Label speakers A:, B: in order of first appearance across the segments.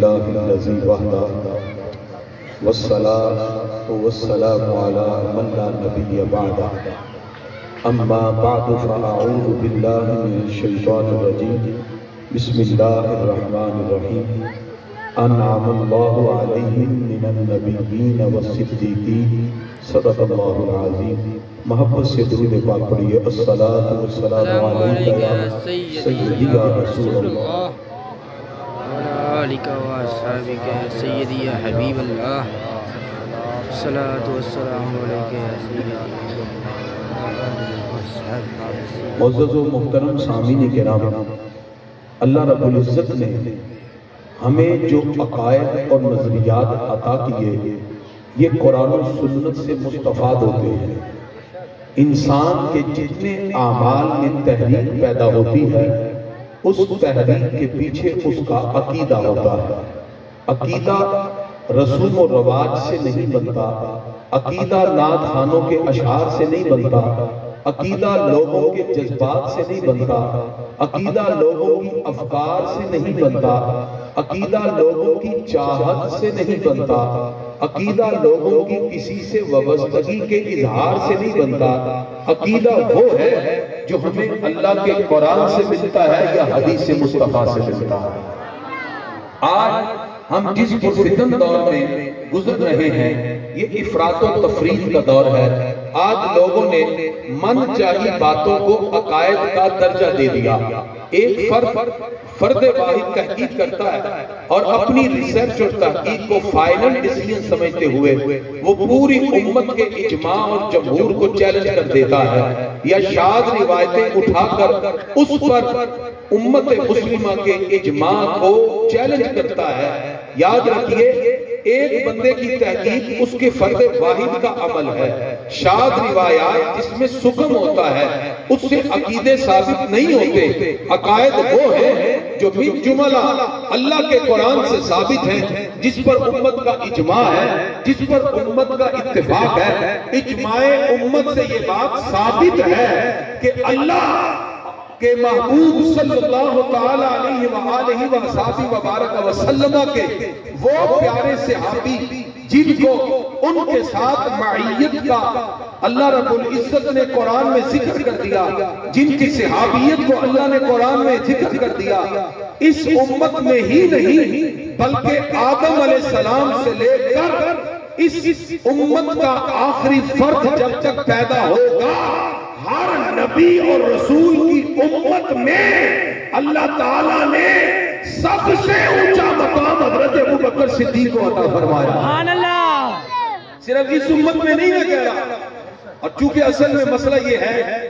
A: لله الذي وحده والصلاة والسلام على من لا نبي بعده أما بعد فأعوذ بالله من الشيطان الرجيم بسم الله الرحمن الرحيم أنعم الله عليهم من النبيين والصديقين صدق الله العظيم. محبت سے درود پاک پڑھیے. الصلاۃ والسلام علیکہ یا سیدی یا رسول اللہ
B: وعلی آلک و اصحابک یا سیدی یا حبیب اللہ. الصلاۃ والسلام علیکہ یا سیدی
A: معزز و محترم سامعین کرام، اللہ رب العزت نے ہمیں جو عقائد اور نظریات عطا کیے یہ قرآن و سنت سے مستفاد ہوتے ہیں. انسان کے جتنے اعمال میں تحریک پیدا ہوتی ہے اس تحریک کے پیچھے اس کا عقیدہ ہوتا ہے. عقیدہ رسوم و رواج سے نہیں بنتا، عقیدہ نعت خوانوں کے اشعار سے نہیں بنتا، عقیدہ لوگوں کے جذبات سے نہیں بنتا، عقیدہ لوگوں کی افکار سے نہیں بنتا، عقیدہ لوگوں کی چاہت سے نہیں بنتا، عقیدہ لوگوں کی کسی سے وابستگی کے اظہار سے نہیں بنتا. عقیدہ وہ ہے جو ہمیں اللہ کے قرآن سے ملتا ہے یا حدیث مصطفیٰ سے ملتا ہے. آج ہم جس پرفتن دور میں گزر رہے ہیں یہ افراط و تفریط کا دور ہے. آج لوگوں نے من چاہی باتوں کو عقائد کا درجہ دے دیا. ایک فرد واحد تحقیق کرتا ہے اور اپنی ریسرچ اور تحقیق کو فائنل ڈیسیژن سمجھتے ہوئے وہ پوری امت کے اجماع اور جمہور کو چیلنج کر دیتا ہے یا شاذ روایتیں اٹھا کر اس پر امت مسلمہ کے اجماع کو چیلنج کرتا ہے. یاد رکھیے ایک بندے کی تحقیق اس کے فرد واحد کا عمل ہے. شاذ روایات جس میں سکم ہوتا ہے اس سے عقیدے ثابت نہیں ہوتے. عقائد وہ ہیں جو من جملہ اللہ کے قرآن سے ثابت ہیں، جس پر امت کا اجماع ہے، جس پر امت کا اتفاق ہے. اجماع امت سے یہ بات ثابت ہے کہ اللہ کہ محبوب صلی اللہ تعالیٰ علیہ وآلہ وآلہ وبارک وسلم کے وہ پیارے صحابی جن کو ان کے ساتھ معیت کا اللہ رب العزت نے قرآن میں ذکر کر دیا، جن کی صحابیت کو اللہ نے قرآن میں ذکر کر دیا، اس امت میں ہی نہیں بلکہ آدم علیہ السلام سے لے کر اس امت کا آخری فرد جب تک پیدا ہوگا ہر نبی اور رسول کی امت میں اللہ تعالیٰ نے سب سے اونچا مقام حضرت ابوبکر صدیق کو عطا فرمایا.
B: سبحان اللہ.
A: صرف اس امت میں نہیں میں کہہ رہا. اور چونکہ اصل میں مسئلہ یہ ہے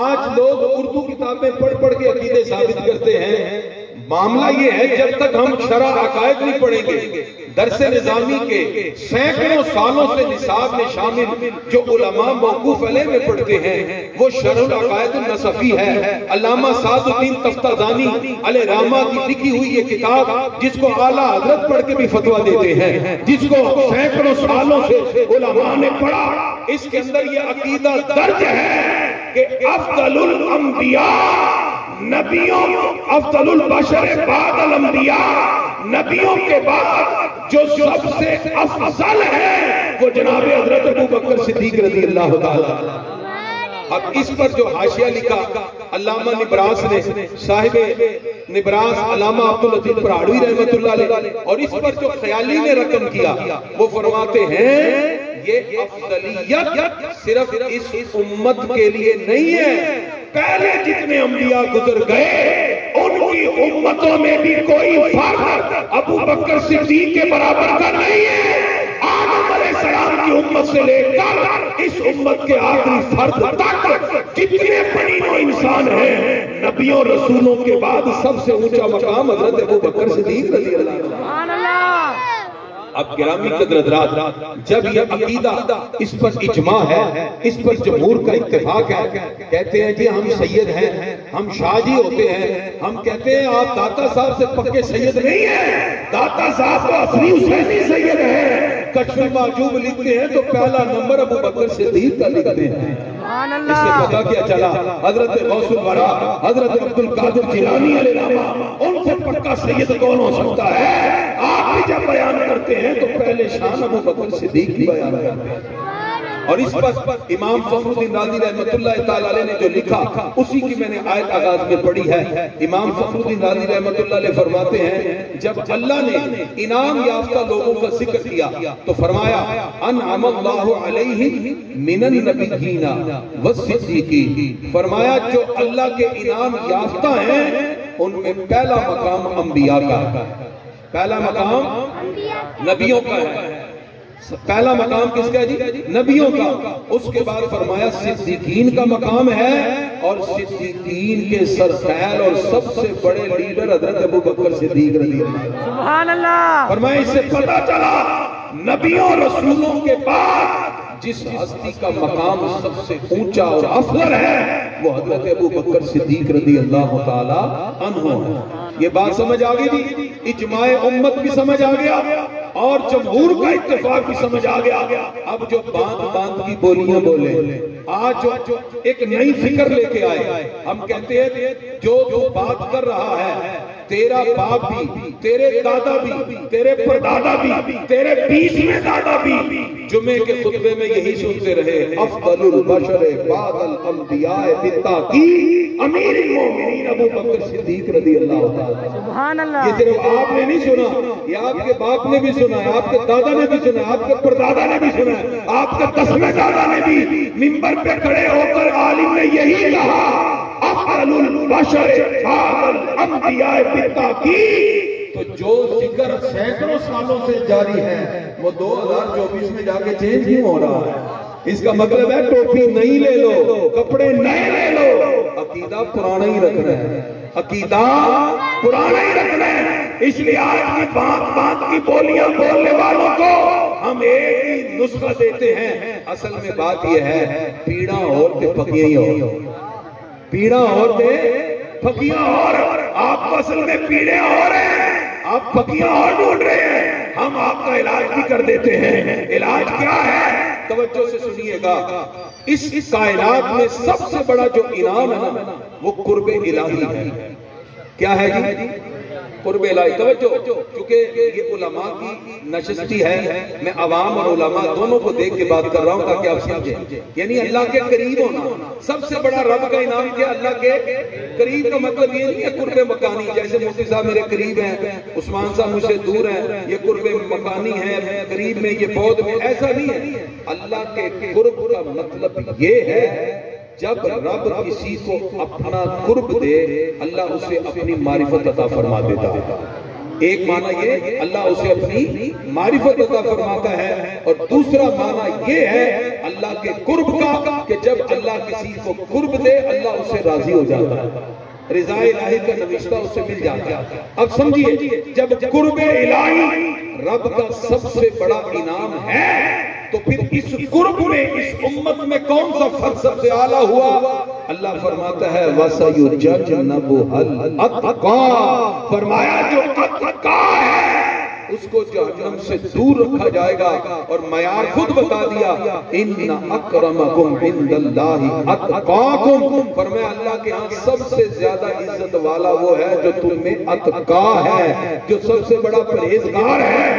A: آج لوگ اردو کتابیں پڑھ پڑھ کے عقیدے ثابت کرتے ہیں. معاملہ یہ ہے جب تک ہم شرع عقائد نہیں پڑھیں گے درس نظامی کے سینکڑوں سالوں سے نصاب میں شامل جو علماء موقوف علیہ میں پڑھتے ہیں وہ شرح العقائد النصفی ہے. علامہ سعد الدین تفتازانی علیہ رحمہ کی لکھی ہوئی یہ کتاب جس کو اعلیٰ حضرت پڑھ کے بھی فتویٰ دیتے ہیں، جس کو سینکڑوں سالوں سے علماء نے پڑھا. اس کے اندر یہ عقیدہ درج ہے کہ افضل الانبیاء نبیوں افضل البشر بعد الانبیاء نبیوں کے بعد جو سب سے افضل ہے وہ جناب حضرت ابوبکر صدیق رضی اللہ تعالیٰ. اب اس پر جو حاشیہ لکھا علامہ نبراس نے، صاحب نبراس علامہ عبدالعزیز پراڑوی رحمت اللہ علیہ، اور اس پر جو خیالی نے رقم کیا وہ فرماتے ہیں یہ افضلیت صرف اس امت کے لیے نہیں ہے، پہلے جتنے انبیاء گزر گئے ان کی امتوں میں بھی کوئی فرق ابوبکر صدیق کے برابر کا نہیں ہے. آدم علیہ السلام کی امت سے لے کر اس امت کے آخری فرد تک جتنے بڑی نوع انسان ہیں نبیوں رسولوں کے بعد سب سے اونچا مقام حضرت ابوبکر صدیق رضی اللہ عنہ. اب گرامی قدر حضرات جب یہ عقیدہ اس پر اجماع ہے، اس پر جمہور کا اتفاق ہے، کہتے ہیں جی ہم سید ہیں، ہم شاہ جی ہوتے ہیں، ہم کہتے ہیں آپ داتا صاحب سے پکے سید نہیں ہیں، داتا صاحب تو اصلی حسینی سید ہیں. کشف معجوب لکھتے ہیں تو پہلا نمبر ابوبکر صدیق کا لکھتے ہیں. اس سے پتا کیا چلا حضرت غوث الورا حضرت عبدالقادر جیلانی علیہ السلام ان سے پکا سید کون ہو سکتا ہے؟ آپ کرتے ہیں تو پہلے شان ابو بکر صدیق کی بیان کرتے ہیں. اور اس پر امام فخر الدین رازی رحمۃ اللہ تعالی علیہ نے جو لکھا اسی کی میں نے آیت آغاز میں پڑھی ہے. امام فخر الدین رازی رحمۃ اللہ علیہ فرماتے ہیں جب اللہ نے انعام یافتہ لوگوں کا ذکر کیا تو فرمایا انعم اللہ علیہم من النبیین والصدیقین. فرمایا جو اللہ کے انعام یافتہ ہیں ان میں پہلا مقام انبیاء کا ہے. پہلا مقام نبیوں کا ہے. پہلا مقام کس کا ہے جی؟ نبیوں کا. اس کے بعد فرمایا صدیقین کا مقام ہے اور صدیقین کے سرخیل اور سب سے بڑے لیڈر حضرت ابو بکر صدیق رضی اللہ عنہ.
B: سبحان اللہ.
A: فرمایا اس سے پتہ چلا نبیوں رسولوں کے بعد جس ہستی کا مقام سب سے اونچا اور افضل ہے وہ حضرت ابو بکر صدیق رضی اللہ تعالی عنہ ہے. یہ بات سمجھ آ گئی تھی. اجماع امت بھی سمجھ آ گیا اور جمہور کا اتفاق بھی سمجھ آ گیا. اب جو باندھ کی بولیاں بولے آج جو ایک نئی فکر لے کے آئے. ہم کہتے ہیں جو بات کر رہا ہے تیرا باپ بھی, تیرے دادا بھی, تیرے پردادا بھی, تیرے 20ویں دادا بھی جمعے کے خطبے میں یہی سنتے رہے افضل البشر بعد الانبیاء بالتحقیق امیر المومنین ابو بکر صدیق رضی اللہ تعالی.
B: سبحان اللہ.
A: یہ صرف آپ نے نہیں سنا, یہ آپ کے باپ نے بھی سنا ہے, آپ کے دادا نے بھی سنا ہے, آپ کے پردادا نے بھی سنا ہے, آپ کے 10ویں دادا نے بھی منبر پہ کھڑے ہو کر عالم نے یہی کہا افضل البشر بعد الانبیاء بالتحقیق. تو جو ذکر سینکڑوں سالوں سے جاری ہے وہ 2024 میں جا کے چینج کیوں ہو رہا ہے؟ اس کا مطلب ہے ٹوپی نہیں لے لو, کپڑے نئے لے لو, عقیدہ پرانا ہی رکھنا ہے. عقیدہ پرانا ہی رکھنا ہے. اس لیے آج کی بات کی بولیاں بولنے والوں کو ہم ایک ہی نسخہ دیتے ہیں. اصل میں بات یہ ہے پیڑاں عورتیں پکیاں ہی ہو, پیڑاں عورتیں پکیاں اور آپ اصل میں پیڑے ہو رہے ہیں, آپ پکیاں اور ڈھونڈ رہے ہیں. ہم آپ کا علاج بھی کر دیتے ہیں. علاج کیا ہے؟ توجہ سے سنیے گا. اس کائنات میں سب سے بڑا جو انعام ہے نا وہ قرب الہی ہے. کیا ہے جی؟ قرب الہی. توجہ, کیونکہ یہ علماء کی نشستی ہے, میں عوام اور علماء دونوں کو دیکھ کے بات کر رہا ہوں تاکہ آپ سمجھیں. یعنی اللہ کے قریب ہونا سب سے بڑا رب کا انعام کیا؟ اللہ کے قریب کا مطلب یہ نہیں ہے قرب مکانی, جیسے مفتی صاحب میرے قریب ہیں, عثمان صاحب مجھ سے دور ہیں, یہ قرب مکانی ہے, قریب میں یہ بود میں, ایسا نہیں ہے. اللہ کے قرب کا مطلب یہ ہے جب رب کسی کو اپنا قرب دے اللہ اسے اپنی معرفت عطا فرما دیتا ہے. ایک معنی یہ اللہ اسے اپنی معرفت عطا فرماتا ہے, اور دوسرا معنی یہ ہے اللہ کے قرب کا کہ جب اللہ کسی کو قرب دے اللہ اسے راضی ہو جاتا ہے, رضا الہی کا نوشتہ اسے مل جاتا ہے. اب سمجھیے جب قرب الہی رب کا سب سے بڑا انعام ہے تو پھر اس قرب میں اس امت میں کون سا فرد سب سے اعلیٰ ہوا؟ اللہ فرماتا ہے وَسَيُجَنَّبُهَا الْأَتْقَى. فرمایا جو اتقا ہے اس کو جہنم سے دور رکھا جائے گا, اور معیار خود بتا دیا ان اکرمکم عند اللہ اتقاکم. فرمایا اللہ کے ہاں سب سے زیادہ عزت والا وہ ہے جو تم میں اتقا ہے, جو سب سے بڑا پرہیزگار ہے.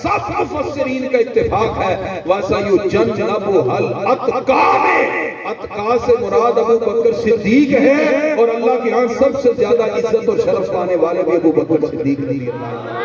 A: سب مفسرین کا اتفاق ہے وَسَيُجَنَّبُهَا الْأَتْقَى میں اتقا سے مراد ابو بکر صدیق ہے, اور اللہ کے ہاں سب سے زیادہ عزت اور شرف پانے والے بھی ابو بکر صدیق رضی اللہ عنہ.